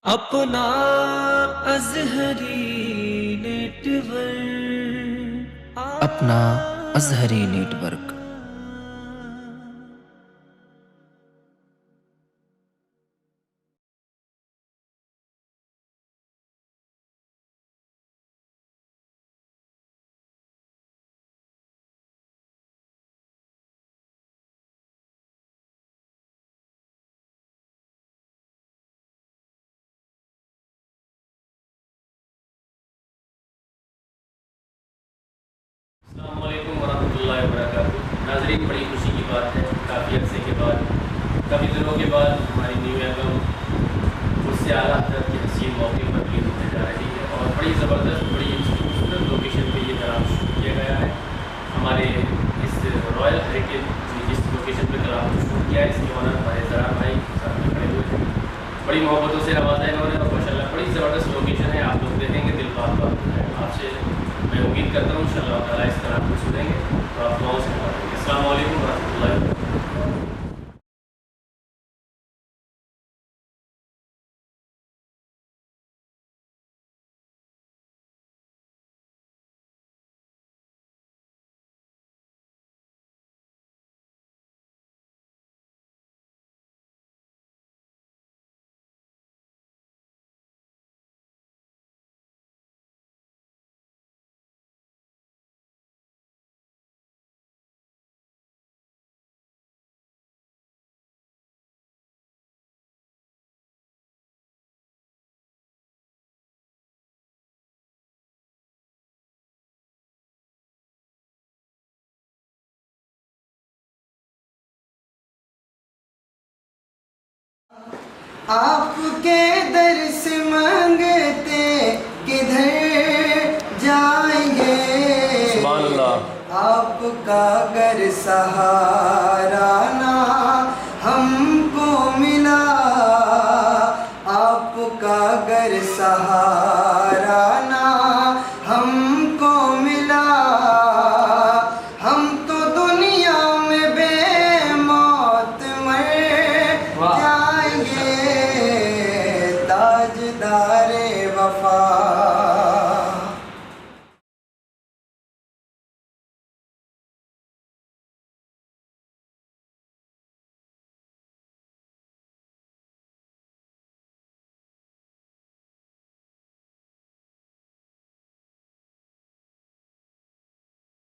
अपना अज़हरी नेटवर्क अपना अज़हरी नेटवर्क। अस्सलामु अलैकुम वरहमतुल्लाहि वबरकातुहू। नाज़रीन, बड़ी खुशी की बात है, काफ़ी अरसे के बाद, काफ़ी दिनों के बाद हमारी न्यू एल्बम उससे आला हज़रत के हसीन मौके पर रिलीज़ होने जा रही है और बड़ी ज़बरदस्त, बड़ी खूबसूरत लोकेशन पे ये कलाम शूट किया गया है। हमारे इस रॉयल हेरिटेज जिस लोकेशन पे कलाम शूट किया है, इसके ऑनर हमारे ज़रा भाई सामने खड़े हुए हैं। बड़ी मोहब्बतों से नवाजा इन्होंने और माशाल्लाह बड़ी ज़बरदस्त लोकेशन है। आप लोग देखेंगे दिल बात है। आपसे मैं उम्मीद करता हूँ इंशाअल्लाह ताला इस तरह को सुनेंगे तो आप दुआओं से नवाजेंगे। अस्सलाम वालेकुम वरहमतुल्लाहि वबरकातुहू। आपके दर से मांगते किधर जाएंगे। सुभान अल्लाह। आपका अगर सहारा ना हमको मिला, आपका अगर सहारा